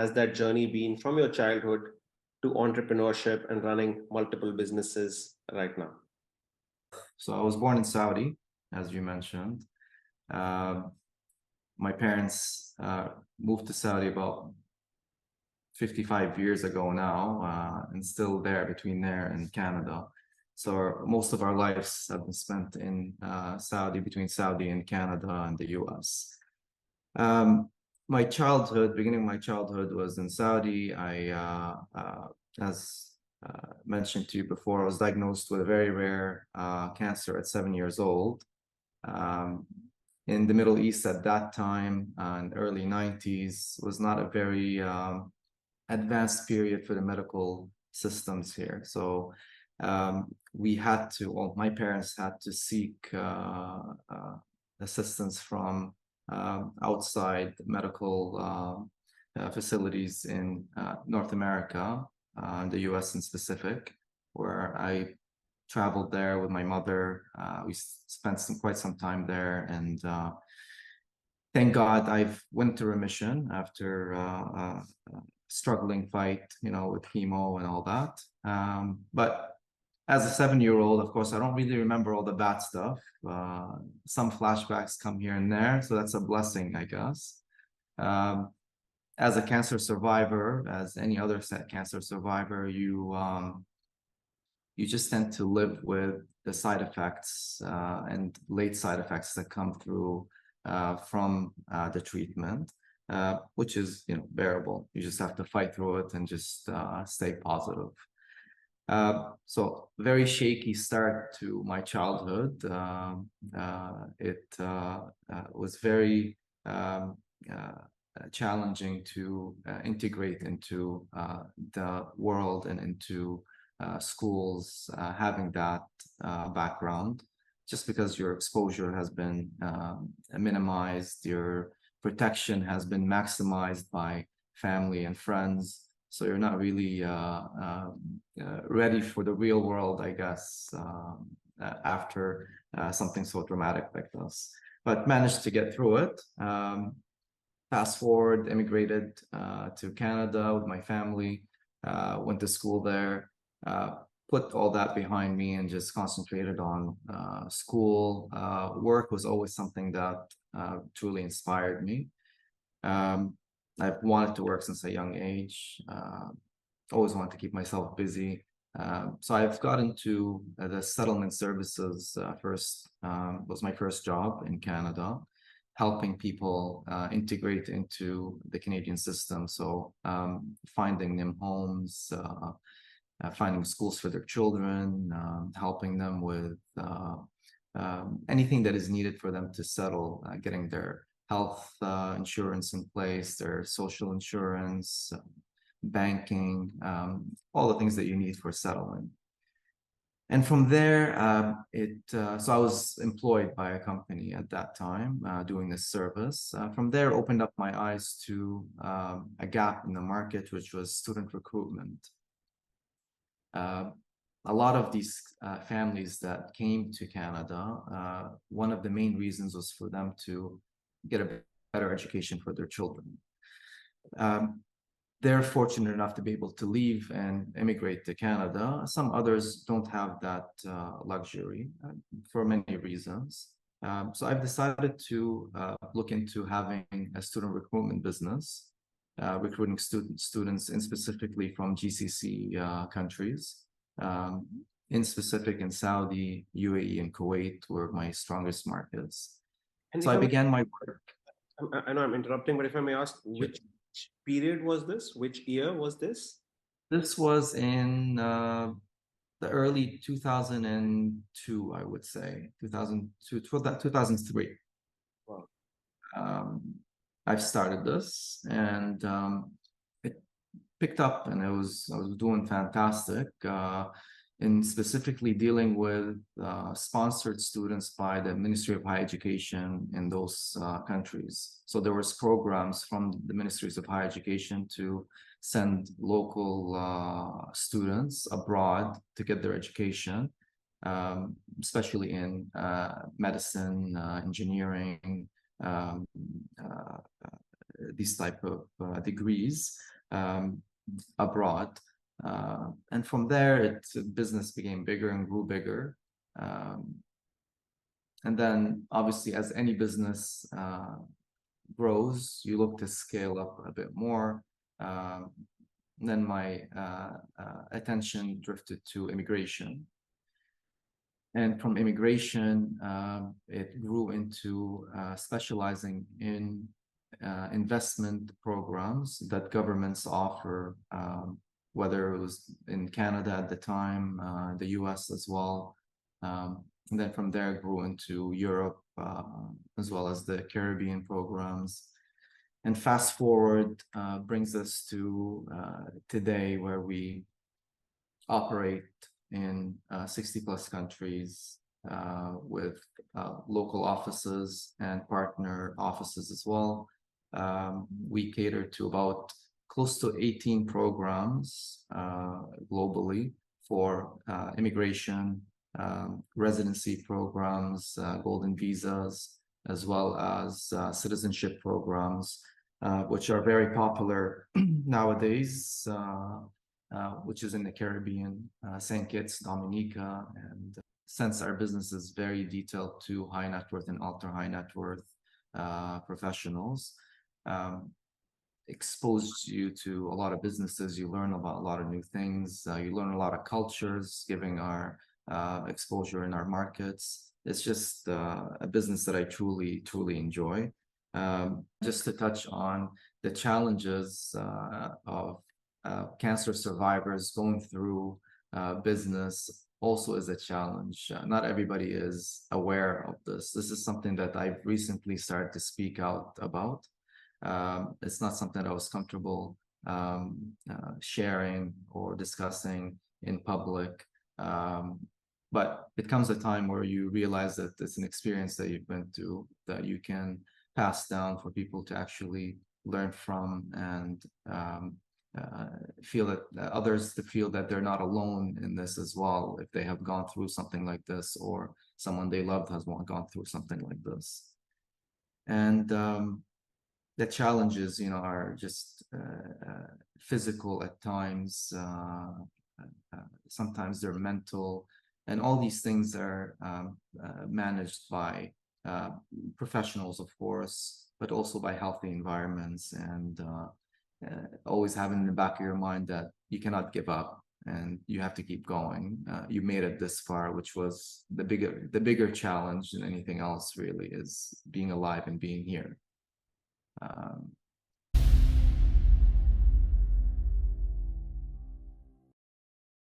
has that journey been from your childhood to entrepreneurship and running multiple businesses right now? So I was born in Saudi, as you mentioned. My parents moved to Saudi about 55 years ago now, and still there between there and Canada. So most of our lives have been spent in Saudi, between Saudi and Canada and the US. My childhood, beginning of my childhood was in Saudi. As mentioned to you before, I was diagnosed with a very rare cancer at 7 years old. In the Middle East at that time, in the early 90s, was not a very advanced period for the medical systems here. So we had to, well, my parents had to seek assistance from outside medical facilities in North America, the US in specific, where I traveled there with my mother. We spent quite some time there, and thank God I've went to remission after a struggling fight, with chemo and all that. But as a 7-year-old, of course, I don't really remember all the bad stuff. Some flashbacks come here and there, so that's a blessing, I guess. As a cancer survivor, as any other cancer survivor, you just tend to live with the side effects and late side effects that come through from the treatment, which is bearable. You just have to fight through it and just stay positive. So very shaky start to my childhood. It was very challenging to integrate into the world and into schools, having that background, just because your exposure has been minimized, your protection has been maximized by family and friends. So you're not really ready for the real world, I guess, after something so dramatic like this. But managed to get through it. Fast forward, immigrated to Canada with my family, went to school there, put all that behind me and just concentrated on school. Work was always something that truly inspired me. I've wanted to work since a young age, always wanted to keep myself busy. So I've got into the settlement services first, was my first job in Canada, helping people integrate into the Canadian system. So finding them homes, finding schools for their children, helping them with anything that is needed for them to settle, getting their health insurance in place, their social insurance, banking, all the things that you need for settlement. And from there, so I was employed by a company at that time doing this service. From there, opened up my eyes to a gap in the market, which was student recruitment. A lot of these families that came to Canada, one of the main reasons was for them to get a better education for their children. They're fortunate enough to be able to leave and immigrate to Canada. Some others don't have that luxury for many reasons. So I've decided to look into having a student recruitment business, recruiting students in specifically from GCC countries. In specific in Saudi, UAE, and Kuwait were my strongest markets. And so I began my work. I know I'm interrupting, but if I may ask, which period was this? Which year was this? This was in the early 2002, I would say, 2002, 2003. Wow. I've started this, and it picked up, and I was doing fantastic. In specifically dealing with sponsored students by the Ministry of Higher Education in those countries. So there was programs from the Ministries of Higher Education to send local students abroad to get their education, especially in medicine, engineering, these type of degrees. abroad. And from there, business became bigger and grew bigger. And then obviously, as any business grows, you look to scale up a bit more. Then my attention drifted to immigration. And from immigration, it grew into specializing in investment programs that governments offer, whether it was in Canada at the time, the US as well. And then from there, grew into Europe, as well as the Caribbean programs. And fast forward brings us to today, where we operate in 60 plus countries with local offices and partner offices as well. We cater to about close to 18 programs globally for immigration, residency programs, golden visas, as well as citizenship programs, which are very popular nowadays, which is in the Caribbean, St. Kitts, Dominica. And since our business is very detailed to high net worth and ultra high net worth professionals, exposed you to a lot of businesses. You learn about a lot of new things. You learn a lot of cultures, giving our exposure in our markets. It's just a business that I truly enjoy. Just to touch on the challenges of cancer survivors going through business also is a challenge. Not everybody is aware of this. This is something that I've recently started to speak out about. It's not something I was comfortable sharing or discussing in public. But it comes a time where you realize that it's an experience that you've been through that you can pass down for people to actually learn from, and feel that others to feel that they're not alone in this as well, if they have gone through something like this, or someone they loved has gone through something like this. And the challenges, are just physical at times. Sometimes they're mental, and all these things are managed by professionals, of course, but also by healthy environments, and always having in the back of your mind that you cannot give up and you have to keep going. You made it this far, which was the bigger challenge than anything else, really, is being alive and being here.